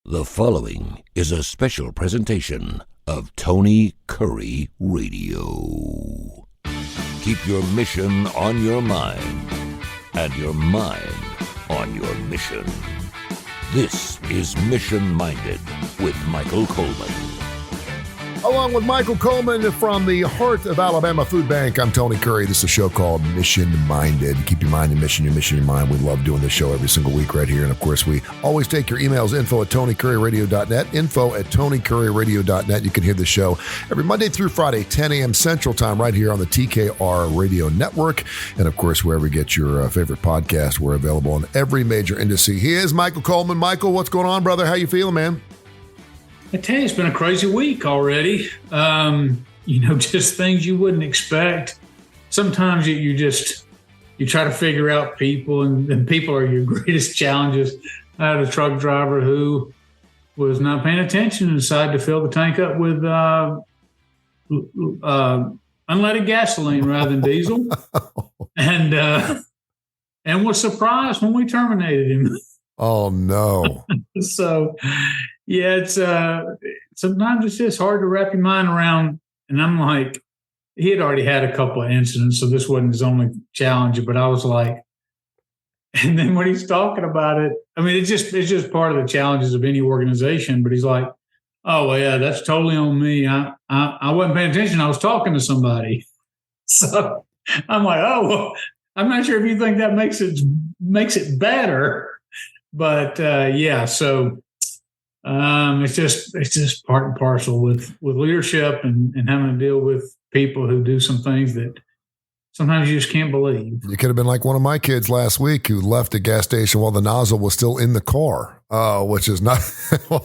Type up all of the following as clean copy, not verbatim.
The following is a special presentation of Tony Kurre Radio. Keep your mission on your mind and your mind on your mission. This is Mission Minded with Michael Coleman. Along with Michael Coleman from the Heart of Alabama Food Bank, I'm Tony Kurre. This is a show called Mission Minded. Keep your mind in mission, your mission in mind. We love doing this show every single week right here. And of course, we always take your emails, info@tonykurreradio.net, info@tonykurreradio.net. You can hear the show every Monday through Friday, 10 a.m. Central Time, right here on the TKR Radio Network. And of course, wherever you get your favorite podcast, we're available on every major industry. He is Michael Coleman. Michael, what's going on, brother? How you feeling, man? I tell you, it's been a crazy week already. Just things you wouldn't expect. Sometimes you try to figure out people, and people are your greatest challenges. I had a truck driver who was not paying attention and decided to fill the tank up with unleaded gasoline rather than diesel, and was surprised when we terminated him. Oh no! So. Yeah, it's sometimes it's just hard to wrap your mind around. And I'm like, he had already had a couple of incidents, so this wasn't his only challenge. But I was like, and then when he's talking about it, I mean, it's just part of the challenges of any organization. But he's like, oh well, yeah, that's totally on me. I wasn't paying attention. I was talking to somebody. So I'm like, oh, well, I'm not sure if you think that makes it better, but yeah, so. It's just part and parcel with leadership and having to deal with people who do some things that sometimes you just can't believe. You could have been like one of my kids last week who left a gas station while the nozzle was still in the car, which is not.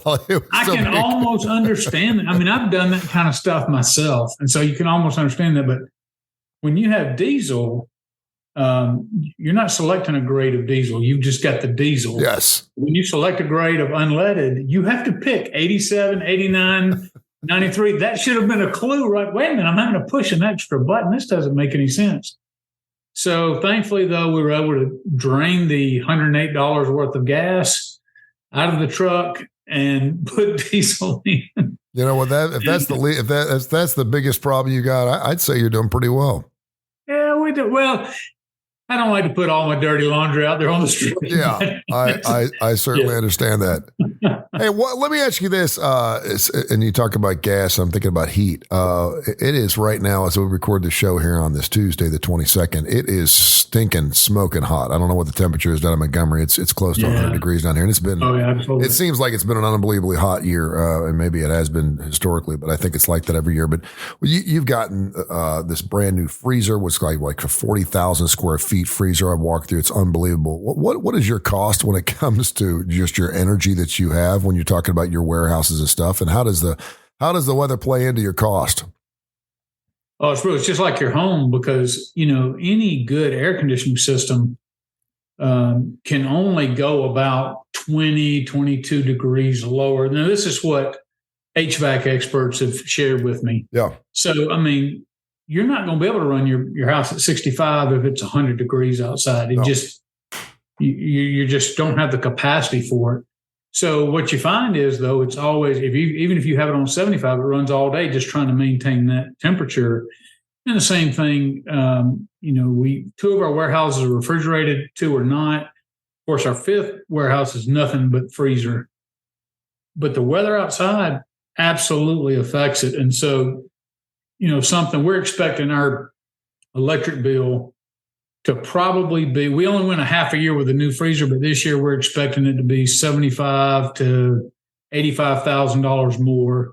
I can almost understand that. I mean, I've done that kind of stuff myself, and so you can almost understand that. But when you have diesel, you're not selecting a grade of diesel. You've just got the diesel. Yes. When you select a grade of unleaded, you have to pick 87, 89, 93. That should have been a clue, right? Wait a minute, I'm having to push an extra button. This doesn't make any sense. So thankfully, though, we were able to drain the $108 worth of gas out of the truck and put diesel in. You know what? If that's the biggest problem you got, I'd say you're doing pretty well. Yeah, we do. Well, I don't like to put all my dirty laundry out there on the street. Yeah, I certainly understand that. Hey, let me ask you this, and you talk about gas, I'm thinking about heat. It is right now, as we record the show here on this Tuesday, the 22nd, it is stinking, smoking hot. I don't know what the temperature is down in Montgomery. It's close to 100 degrees down here, and it's been, absolutely. It seems like it's been an unbelievably hot year, and maybe it has been historically, but I think it's like that every year. But you've gotten this brand new freezer, which like a 40,000 square feet freezer I've walked through. It's unbelievable. What is your cost when it comes to just your energy that you have when you're talking about your warehouses and stuff? And how does the weather play into your cost? Oh, it's just like your home, because any good air conditioning system can only go about 20, 22 degrees lower. Now, this is what HVAC experts have shared with me. Yeah. So, I mean, you're not going to be able to run your house at 65 if it's 100 degrees outside. You just don't have the capacity for it. So what you find is, though, it's always, even if you have it on 75, it runs all day just trying to maintain that temperature. And the same thing, two of our warehouses are refrigerated, 2 are not. Of course, our 5th warehouse is nothing but freezer. But the weather outside absolutely affects it. And so, something we're expecting our electric bill to probably be, we only went a half a year with a new freezer, but this year we're expecting it to be $75,000 to $85,000 more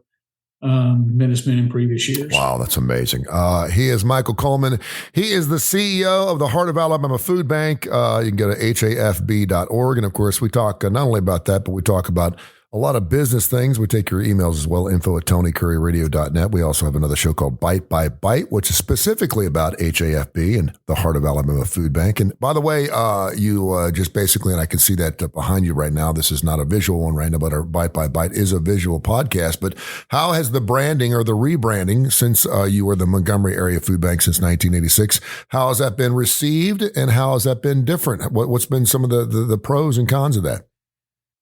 than it's been in previous years. Wow, that's amazing. He is Michael Coleman. He is the CEO of the Heart of Alabama Food Bank. You can go to hafb.org. And of course, we talk not only about that, but we talk about a lot of business things. We take your emails as well, info@tonykurreradio.net. We also have another show called Bite by Bite, which is specifically about HAFB and the Heart of Alabama Food Bank. And by the way, you just basically, and I can see that behind you right now, this is not a visual one right now, but our Bite by Bite is a visual podcast. But how has the branding or the rebranding, since you were the Montgomery Area Food Bank since 1986, how has that been received and how has that been different? What's been some of the pros and cons of that?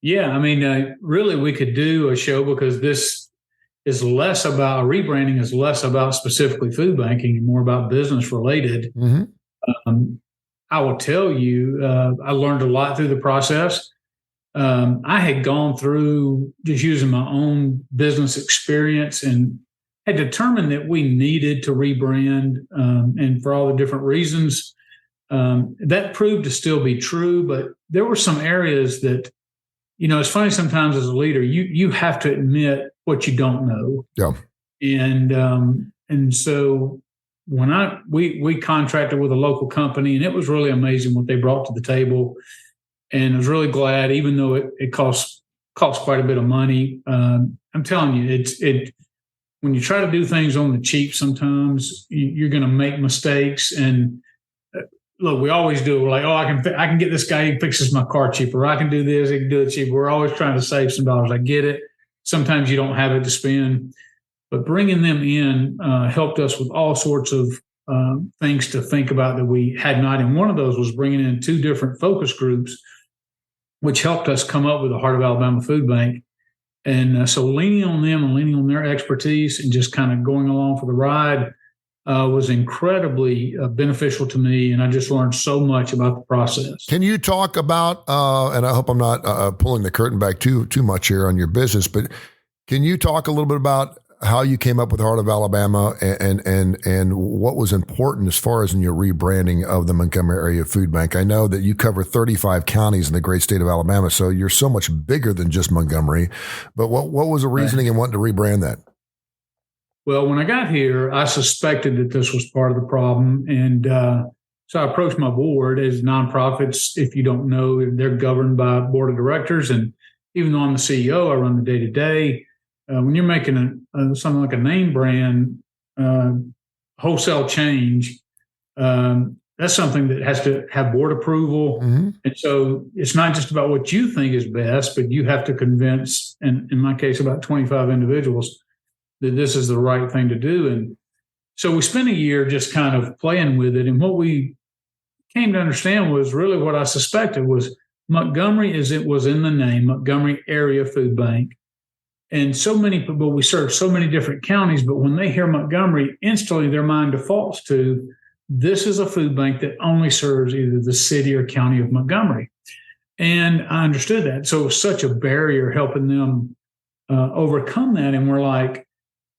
Yeah, I mean, really, we could do a show because this is less about rebranding, is less about specifically food banking and more about business related. Mm-hmm. I will tell you, I learned a lot through the process. I had gone through just using my own business experience and had determined that we needed to rebrand, and for all the different reasons. That proved to still be true, but there were some areas that, it's funny sometimes as a leader, you have to admit what you don't know. Yeah. And so when we contracted with a local company, and it was really amazing what they brought to the table. And I was really glad, even though it costs quite a bit of money. I'm telling you, it when you try to do things on the cheap, sometimes you're going to make mistakes. And look, we always do. We're like, oh, I can get this guy, he fixes my car cheaper. I can do this, he can do it cheaper. We're always trying to save some dollars. I get it. Sometimes you don't have it to spend, but bringing them in helped us with all sorts of things to think about that we had not. And one of those was bringing in 2 different focus groups, which helped us come up with the Heart of Alabama Food Bank. And so leaning on them and leaning on their expertise and just kind of going along for the ride was incredibly beneficial to me. And I just learned so much about the process. Can you talk about, and I hope I'm not pulling the curtain back too much here on your business, but can you talk a little bit about how you came up with Heart of Alabama and what was important as far as in your rebranding of the Montgomery Area Food Bank? I know that you cover 35 counties in the great state of Alabama, so you're so much bigger than just Montgomery. But what was the reasoning in wanting to rebrand that? Well, when I got here, I suspected that this was part of the problem. And so I approached my board. As nonprofits, if you don't know, they're governed by a board of directors. And even though I'm the CEO, I run the day-to-day. When you're making something like a name brand wholesale change, that's something that has to have board approval. Mm-hmm. And so it's not just about what you think is best, but you have to convince, and in my case, about 25 individuals, that this is the right thing to do. And so we spent a year just kind of playing with it. And what we came to understand was really what I suspected was Montgomery, as it was in the name, Montgomery Area Food Bank. And so many people, we serve so many different counties, but when they hear Montgomery, instantly their mind defaults to, this is a food bank that only serves either the city or county of Montgomery. And I understood that. So it was such a barrier helping them overcome that. And we're like,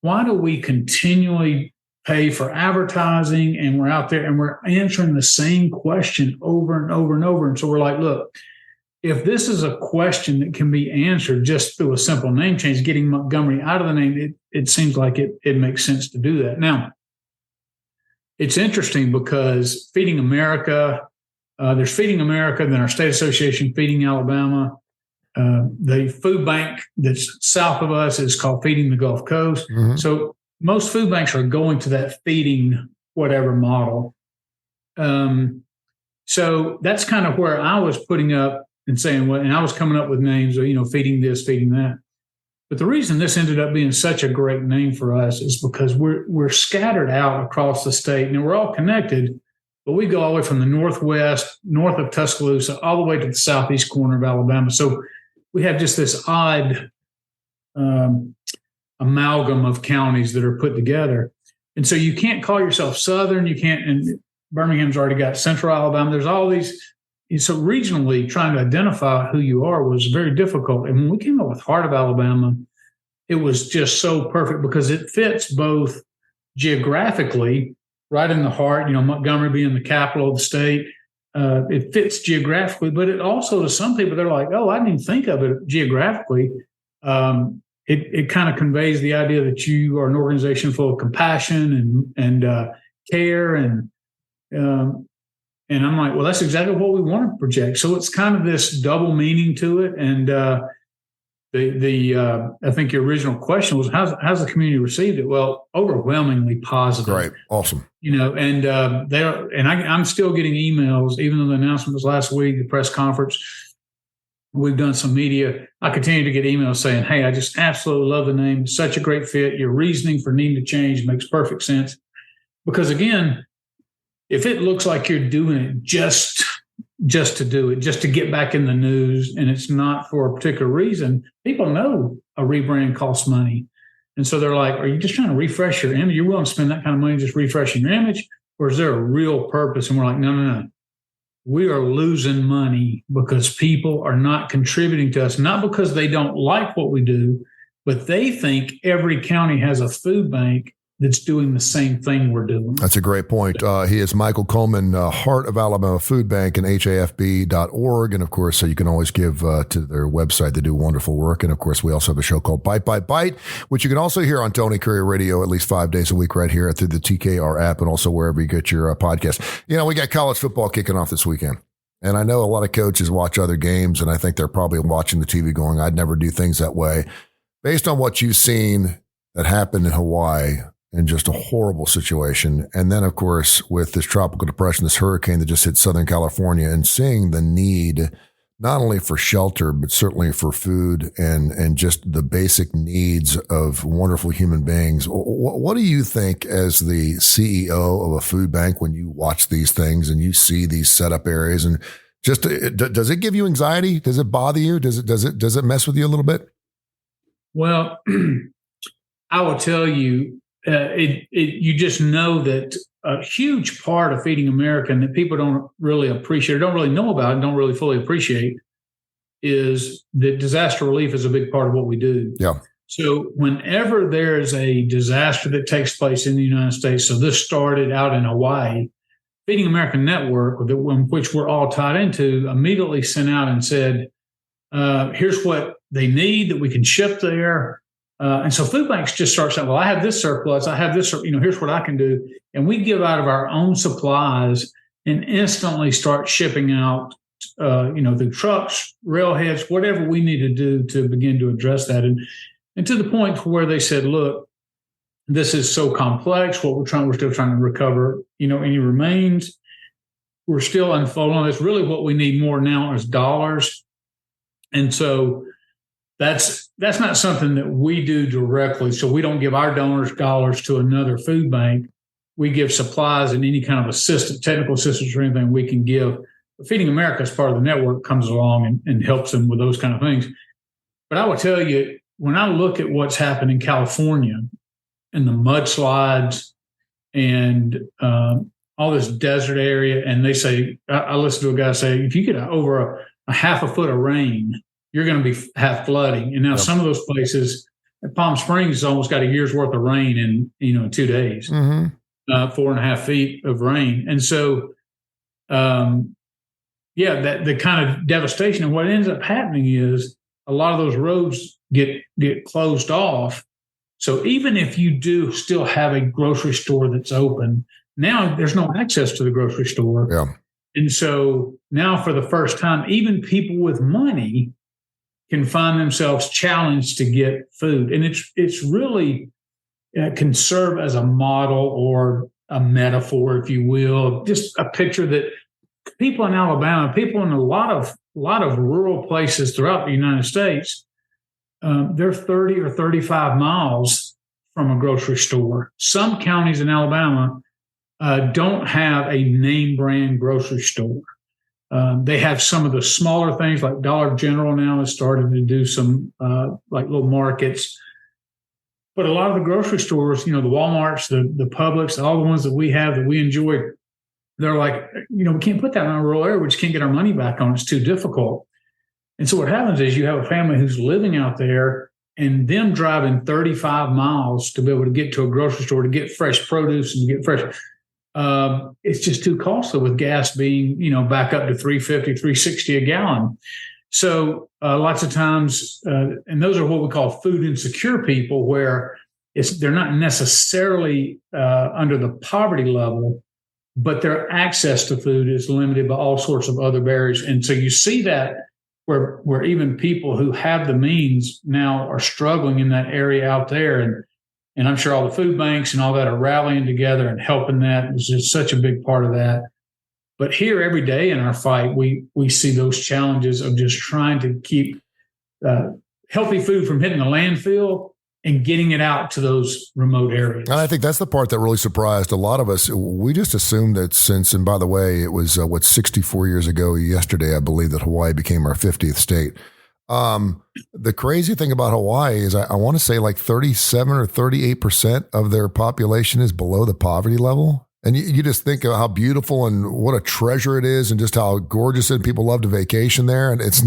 why do we continually pay for advertising and we're out there and we're answering the same question over and over and over? And so we're like, look, if this is a question that can be answered just through a simple name change, getting Montgomery out of the name, it seems like it makes sense to do that. Now, it's interesting because Feeding America, there's Feeding America, then our state association, Feeding Alabama. The food bank that's south of us is called Feeding the Gulf Coast. Mm-hmm. So most food banks are going to that feeding whatever model. So that's kind of where I was putting up and saying, well, and I was coming up with names of, feeding this, feeding that. But the reason this ended up being such a great name for us is because we're scattered out across the state, and we're all connected, but we go all the way from the northwest, north of Tuscaloosa, all the way to the southeast corner of Alabama. So we have just this odd amalgam of counties that are put together. And so you can't call yourself Southern, you can't, and Birmingham's already got Central Alabama. There's all these. So regionally, trying to identify who you are was very difficult. And when we came up with Heart of Alabama, it was just so perfect because it fits both geographically, right in the heart, Montgomery being the capital of the state. It fits geographically, but it also, to some people, they're like, oh, I didn't even think of it geographically. It kind of conveys the idea that you are an organization full of compassion and care. And I'm like, well, that's exactly what we want to project. So it's kind of this double meaning to it. And I think your original question was, how's the community received it? Well, overwhelmingly positive. Right. Awesome. And I'm still getting emails, even though the announcement was last week, the press conference. We've done some media. I continue to get emails saying, hey, I just absolutely love the name. Such a great fit. Your reasoning for needing to change makes perfect sense. Because again, if it looks like you're doing it just just to do it, just to get back in the news, and it's not for a particular reason. People know a rebrand costs money. And so they're like, are you just trying to refresh your image? You're willing to spend that kind of money just refreshing your image? Or is there a real purpose? And we're like, no. We are losing money because people are not contributing to us, not because they don't like what we do, but they think every county has a food bank that's doing the same thing we're doing. That's a great point. He is Michael Coleman, Heart of Alabama Food Bank, and HAFB.org. And of course, so you can always give to their website. They do wonderful work. And of course, we also have a show called Bite, which you can also hear on Tony Curre Radio at least 5 days a week right here through the TKR app and also wherever you get your podcast. We got college football kicking off this weekend. And I know a lot of coaches watch other games, and I think they're probably watching the TV going, I'd never do things that way. Based on what you've seen that happened in Hawaii, and just a horrible situation. And then, of course, with this tropical depression, this hurricane that just hit Southern California, and seeing the need not only for shelter, but certainly for food and just the basic needs of wonderful human beings. What do you think as the CEO of a food bank when you watch these things and you see these setup areas? And just does it give you anxiety? Does it bother you? Does it mess with you a little bit? Well, I will tell you, you just know that a huge part of Feeding America, and that people don't really appreciate or don't really know about and don't really fully appreciate, is that disaster relief is a big part of what we do. Yeah. So whenever there is a disaster that takes place in the United States, so this started out in Hawaii, Feeding America Network, which we're all tied into, immediately sent out and said, here's what they need that we can ship there. And so food banks just start saying, well, I have this surplus. I have this, here's what I can do. And we give out of our own supplies and instantly start shipping out, the trucks, railheads, whatever we need to do to begin to address that. And to the point where they said, look, this is so complex. We're still trying to recover, any remains. We're still unfolding this. Really what we need more now is dollars. And so that's not something that we do directly. So we don't give our donors dollars to another food bank. We give supplies and any kind of technical assistance or anything we can give. Feeding America, as part of the network, comes along and helps them with those kind of things. But I will tell you, when I look at what's happened in California and the mudslides and all this desert area, and they say, I listened to a guy say, if you get over a half a foot of rain, you're going to have flooding. And now some of those places, Palm Springs has almost got a year's worth of rain in 2 days, 4.5 feet of rain. And so, that the kind of devastation. And what ends up happening is a lot of those roads get closed off. So even if you do still have a grocery store that's open, now there's no access to the grocery store. Yeah. And so now for the first time, even people with money can find themselves challenged to get food. And it's really can serve as a model or a metaphor, if you will, just a picture that people in Alabama, people in a lot of rural places throughout the United States, they're 30 or 35 miles from a grocery store. Some counties in Alabama don't have a name brand grocery store. They have some of the smaller things, like Dollar General now has started to do some like little markets. But a lot of the grocery stores, the Walmarts, the Publix, all the ones that we have that we enjoy, they're like, we can't put that in our rural area. We just can't get our money back on it. It's too difficult. And so what happens is you have a family who's living out there and them driving 35 miles to be able to get to a grocery store to get fresh produce and get fresh. It's just too costly with gas being, back up to $3.50, $3.60 a gallon. So lots of times, and those are what we call food insecure people, where they're not necessarily under the poverty level, but their access to food is limited by all sorts of other barriers. And so you see that where even people who have the means now are struggling in that area out there. And I'm sure all the food banks and all that are rallying together and helping that. It's just such a big part of that. But here every day in our fight, we see those challenges of just trying to keep healthy food from hitting the landfill and getting it out to those remote areas. And I think that's the part that really surprised a lot of us. We just assumed that and by the way, it was 64 years ago yesterday, I believe, that Hawaii became our 50th state. The crazy thing about Hawaii is I want to say like 37 or 38% of their population is below the poverty level. And you just think of how beautiful and what a treasure it is and just how gorgeous it is. People love to vacation there. And it's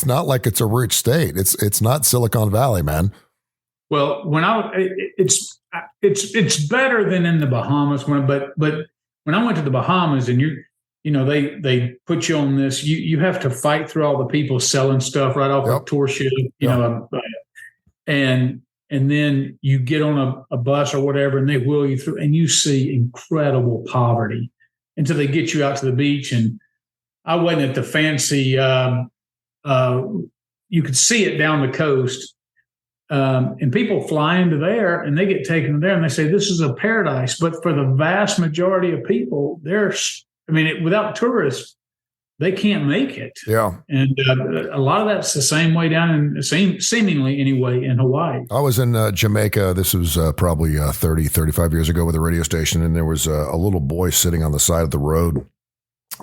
not like it's a rich state. It's not Silicon Valley, man. Well, it's better than in the Bahamas. But when I went to the Bahamas and they put you on this, you have to fight through all the people selling stuff right off the tour ship, and then you get on a bus or whatever, and they wheel you through, and you see incredible poverty until they get you out to the beach. And I wasn't at the fancy. You could see it down the coast. And people fly into there and they get taken to there and they say, this is a paradise. But for the vast majority of people, without tourists, they can't make it. Yeah. And a lot of that's the same way seemingly anyway, in Hawaii. I was in Jamaica. This was probably 30, 35 years ago with a radio station. And there was a little boy sitting on the side of the road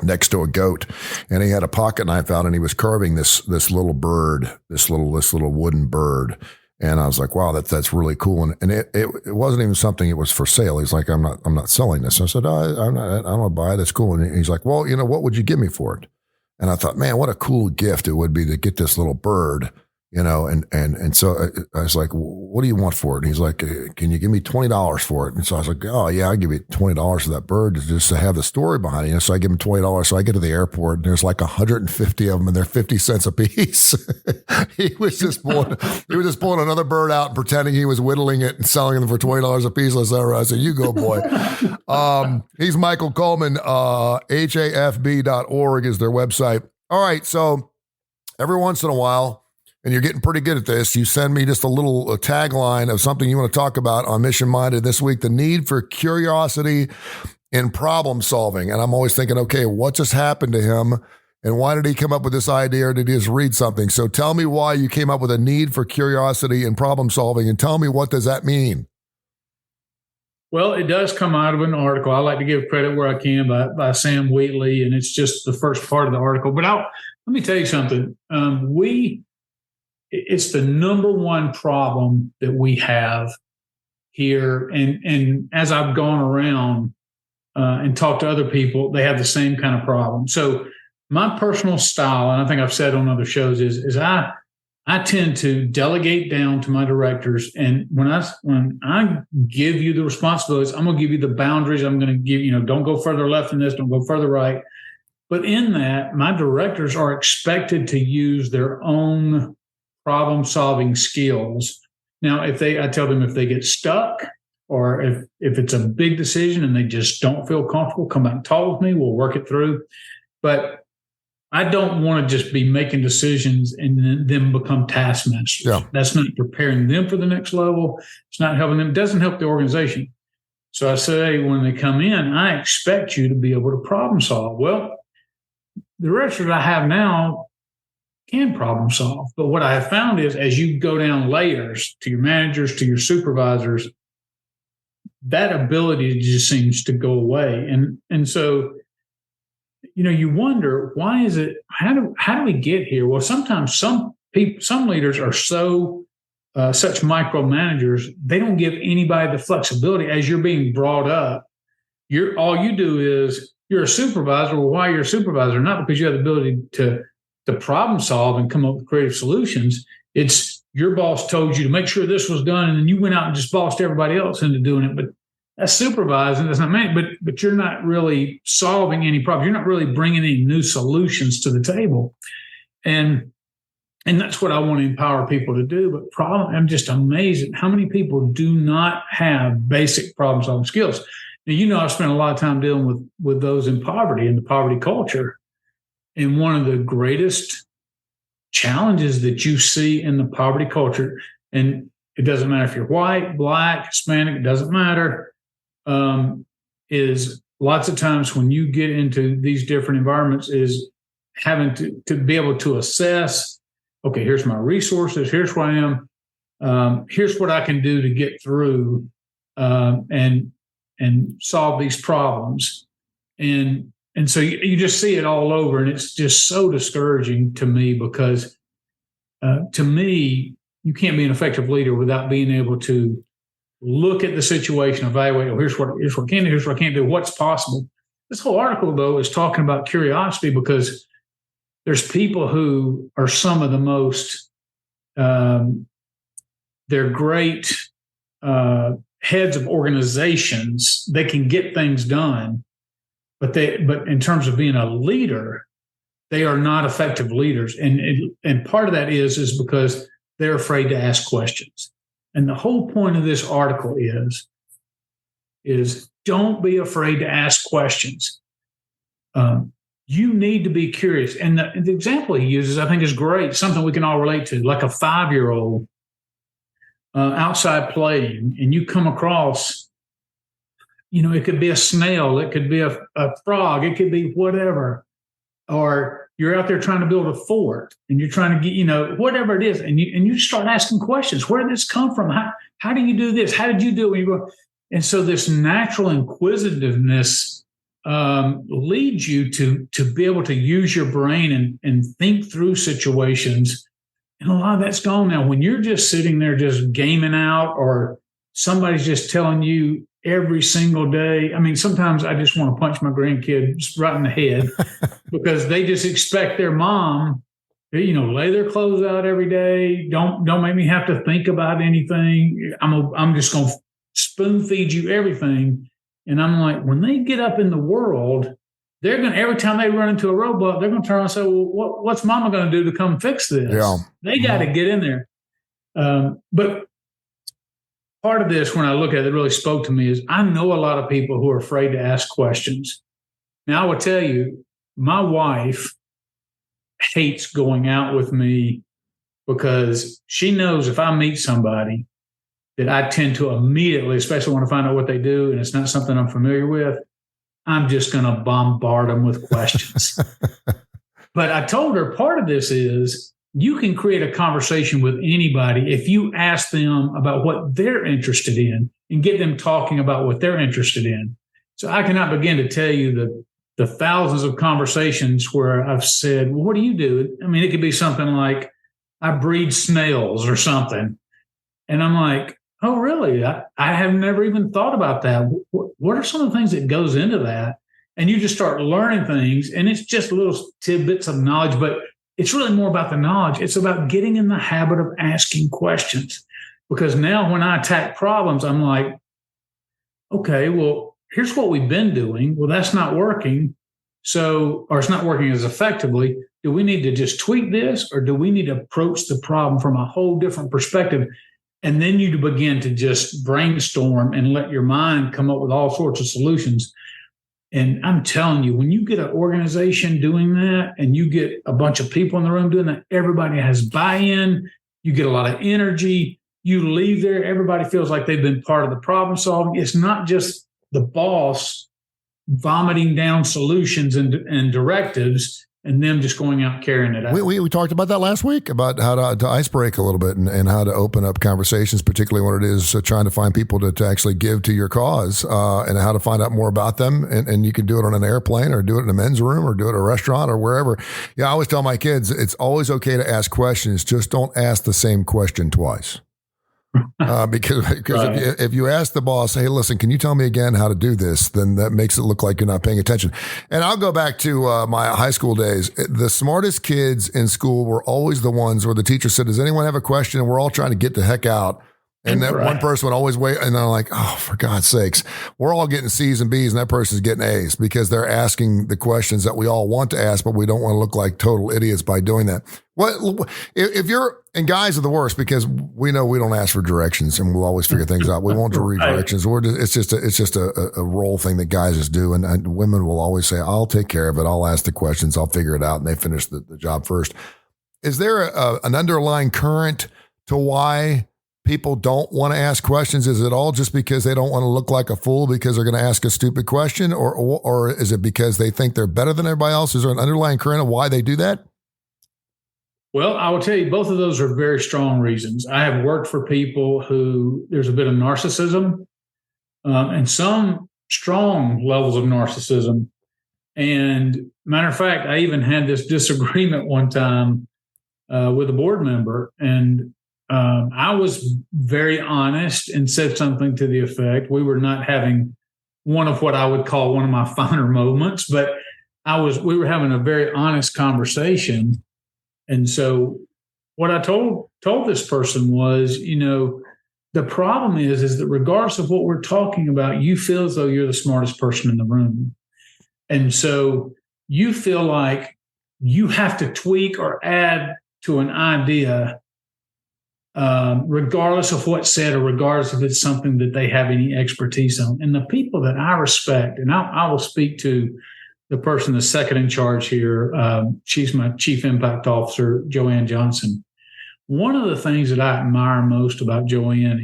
next to a goat, and he had a pocket knife out and he was carving this little bird, this little wooden bird. And I was like, wow, that's really cool. And it wasn't even something it was for sale. He's like, I'm not selling this. And I said, I don't want to buy it. That's cool. And he's like, well, what would you give me for it? And I thought, man, what a cool gift it would be to get this little bird, and so I was like, what do you want for it? And he's like, can you give me $20 for it? And so I was like, oh yeah, I'll give you $20 for that bird just to have the story behind it. So I give him $20. So I get to the airport and there's like 150 of them and they're 50 cents a piece. He was just pulling another bird out and pretending he was whittling it and selling them for $20 a piece. I said, you go, boy. He's Michael Coleman. HAFB.org is their website. All right. So every once in a while, and you're getting pretty good at this, you send me just a tagline of something you want to talk about on Mission Minded this week, the need for curiosity in problem solving. And I'm always thinking, okay, what just happened to him? And why did he come up with this idea, or did he just read something? So tell me why you came up with a need for curiosity in problem solving, and tell me, what does that mean? Well, it does come out of an article. I like to give credit where I can by Sam Wheatley, and it's just the first part of the article. But let me tell you something. It's the number one problem that we have here. And as I've gone around and talked to other people, they have the same kind of problem. So my personal style, and I think I've said on other shows, is I tend to delegate down to my directors. And when I give you the responsibilities, I'm going to give you the boundaries. I'm going to give, don't go further left than this, don't go further right. But in that, my directors are expected to use their own problem-solving skills. Now, I tell them if they get stuck, or if it's a big decision and they just don't feel comfortable, come back and talk with me. We'll work it through. But I don't want to just be making decisions and then become taskmasters. Yeah. That's not preparing them for the next level. It's not helping them. It doesn't help the organization. So I say, when they come in, I expect you to be able to problem solve. Well, the directors I have now can problem solve. But what I have found is, as you go down layers to your managers, to your supervisors, that ability just seems to go away. And so, you wonder, why is it, how do we get here? Well, sometimes some leaders are such micromanagers, they don't give anybody the flexibility. As you're being brought up, all you do is, you're a supervisor. Well, why you're a supervisor? Not because you have the ability to problem solve and come up with creative solutions. It's your boss told you to make sure this was done, and then you went out and just bossed everybody else into doing it. But that's supervising. That's not man. But you're not really solving any problems. You're not really bringing any new solutions to the table. And that's what I want to empower people to do. But I'm just amazed at how many people do not have basic problem solving skills. Now, I've spent a lot of time dealing with those in poverty and the poverty culture. And one of the greatest challenges that you see in the poverty culture, and it doesn't matter if you're white, black, Hispanic, it doesn't matter, is lots of times when you get into these different environments is having to be able to assess, okay, here's my resources, here's where I am. Here's what I can do to get through and solve these problems. And so you just see it all over, and it's just so discouraging to me because to me, you can't be an effective leader without being able to look at the situation, evaluate, here's what I can do, here's what I can't do, what's possible. This whole article, though, is talking about curiosity because there's people who are some of the most, they're great heads of organizations. They can get things done, but in terms of being a leader, they are not effective leaders. And part of that is because they're afraid to ask questions. And the whole point of this article is don't be afraid to ask questions. You need to be curious. And the example he uses, I think, is great, something we can all relate to, like a 5-year-old outside playing, and you come across, it could be a snail, it could be a frog, it could be whatever. Or you're out there trying to build a fort and you're trying to get, whatever it is. And you start asking questions. Where did this come from? How do you do this? How did you do it when you go? And so this natural inquisitiveness leads you to be able to use your brain and think through situations. And a lot of that's gone now. When you're just sitting there just gaming out, or somebody's just telling you every single day. I mean, sometimes I just want to punch my grandkids right in the head because they just expect their mom to, lay their clothes out every day. Don't make me have to think about anything. I'm just going to spoon feed you everything. And I'm like, when they get up in the world, they're going to, every time they run into a roadblock, they're going to turn around and say, well, what's mama going to do to come fix this? Yeah. They got to get in there. But part of this, when I look at it, really spoke to me is I know a lot of people who are afraid to ask questions. Now, I will tell you, my wife hates going out with me because she knows if I meet somebody that I tend to immediately, especially when I find out what they do and it's not something I'm familiar with, I'm just going to bombard them with questions. But I told her part of this is you can create a conversation with anybody if you ask them about what they're interested in and get them talking about what they're interested in. So I cannot begin to tell you the thousands of conversations where I've said, well, what do you do? I mean, it could be something like, I breed snails or something. And I'm like, oh, really? I have never even thought about that. What are some of the things that goes into that? And you just start learning things, and it's just little tidbits of knowledge, but it's really more about the knowledge. It's about getting in the habit of asking questions. Because now when I attack problems, I'm like, okay, well, here's what we've been doing. Well, that's not working. Or it's not working as effectively. Do we need to just tweak this, or do we need to approach the problem from a whole different perspective? And then you begin to just brainstorm and let your mind come up with all sorts of solutions. And I'm telling you, when you get an organization doing that and you get a bunch of people in the room doing that, everybody has buy-in, you get a lot of energy, you leave there, everybody feels like they've been part of the problem solving. It's not just the boss vomiting down solutions and directives and them just going out carrying it out. We talked about that last week, about how to ice break a little bit and how to open up conversations, particularly when it is trying to find people to actually give to your cause, and how to find out more about them. And you can do it on an airplane, or do it in a men's room, or do it at a restaurant, or wherever. Yeah, I always tell my kids, it's always okay to ask questions. Just don't ask the same question twice. Because right. if you ask the boss, hey, listen, can you tell me again how to do this? Then that makes it look like you're not paying attention. And I'll go back to my high school days. The smartest kids in school were always the ones where the teacher said, does anyone have a question? And we're all trying to get the heck out. And that one person would always wait. And they're like, oh, for God's sakes, we're all getting C's and B's and that person's getting A's, because they're asking the questions that we all want to ask, but we don't want to look like total idiots by doing that. What if you're, and guys are the worst, because we know we don't ask for directions and we'll always figure things out. We won't read directions. It's just a role thing that guys just do. And women will always say, I'll take care of it. I'll ask the questions. I'll figure it out. And they finish the job first. Is there an underlying current to why people don't want to ask questions? Is it all just because they don't want to look like a fool because they're going to ask a stupid question? Or is it because they think they're better than everybody else? Is there an underlying current of why they do that? Well, I will tell you, both of those are very strong reasons. I have worked for people who there's a bit of narcissism and some strong levels of narcissism. And matter of fact, I even had this disagreement one time with a board member, and I was very honest and said something to the effect, we were not having one of what I would call one of my finer moments, but we were having a very honest conversation. And so what I told this person was, the problem is that regardless of what we're talking about, you feel as though you're the smartest person in the room. And so you feel like you have to tweak or add to an idea, regardless of what's said or regardless if it's something that they have any expertise on. And the people that I respect, and I will speak to the person that's second in charge here, she's my chief impact officer, Joanne Johnson. One of the things that I admire most about Joanne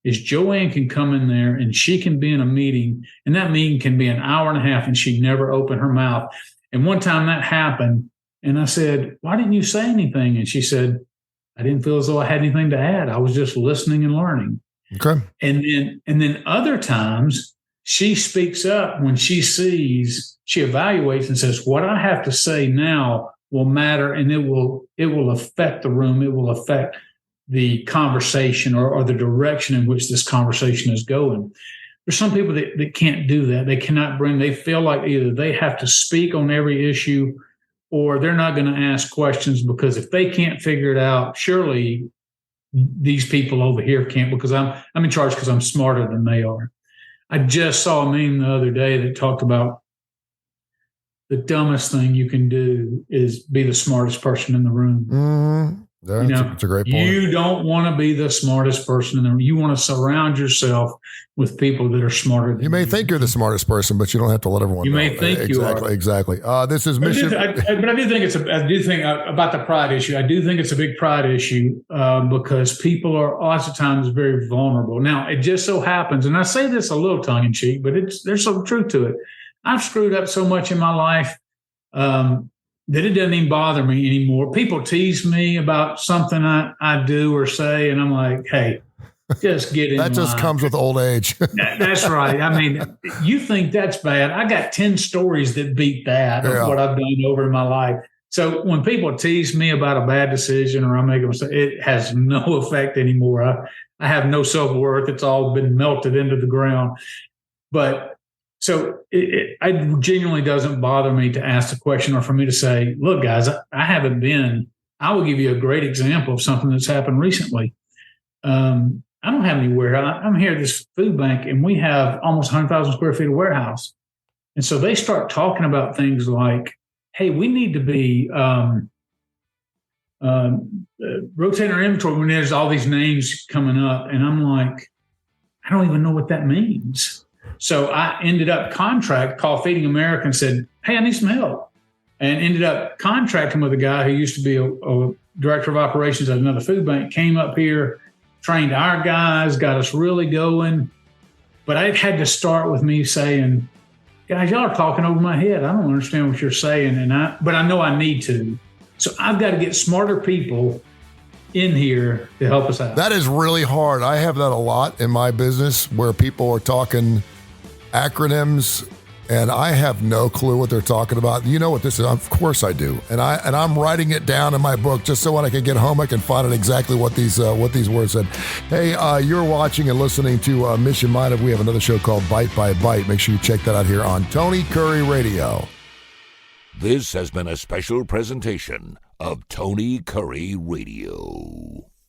is Joanne can come in there and she can be in a meeting, and that meeting can be an hour and a half, and she never opened her mouth. And one time that happened, and I said, "Why didn't you say anything?" And she said, "I didn't feel as though I had anything to add. I was just listening and learning." Okay. And then other times she speaks up when she sees, she evaluates and says, "What I have to say now will matter, and it will affect the room. It will affect the conversation or the direction in which this conversation is going." There's some people that can't do that. They feel like either they have to speak on every issue or they're not going to ask questions, because if they can't figure it out, surely these people over here can't, because I'm in charge because I'm smarter than they are. I just saw a meme the other day that talked about the dumbest thing you can do is be the smartest person in the room. Mm-hmm. That's a great point. You don't want to be the smartest person in the room. You want to surround yourself with people that are smarter than you. You may think you're the smartest person, but you don't have to let everyone know. You may think you are. Exactly. This is mission. But I do think about the pride issue. I do think it's a big pride issue because people are lots of times very vulnerable. Now, it just so happens, and I say this a little tongue in cheek, but there's some truth to it. I've screwed up so much in my life that it doesn't even bother me anymore. People tease me about something I do or say, and I'm like, hey, just get in That just comes with old age. That's right. I mean, you think that's bad. I got 10 stories that beat that of what I've done over in my life. So when people tease me about a bad decision or I make a mistake, it has no effect anymore. I have no self-worth. It's all been melted into the ground. But so it genuinely doesn't bother me to ask the question or for me to say, look, guys, I will give you a great example of something that's happened recently. I don't have any warehouse. I'm here at this food bank, and we have almost 100,000 square feet of warehouse. And so they start talking about things like, hey, we need to be rotating our inventory when there's all these names coming up. And I'm like, I don't even know what that means. So I ended up called Feeding America and said, hey, I need some help. And ended up contracting with a guy who used to be a director of operations at another food bank, came up here, trained our guys, got us really going. But I had to start with me saying, guys, y'all are talking over my head. I don't understand what you're saying, but I know I need to. So I've got to get smarter people in here to help us out. That is really hard. I have that a lot in my business where people are talking acronyms and I have no clue what they're talking about. You know what this is? Of course I do. And I'm writing it down in my book just so when I can get home, I can find out exactly what these words said. Hey, you're watching and listening to Mission Minded. We have another show called Bite by Bite. Make sure you check that out here on Tony Curry Radio. This has been a special presentation of Tony Curry Radio.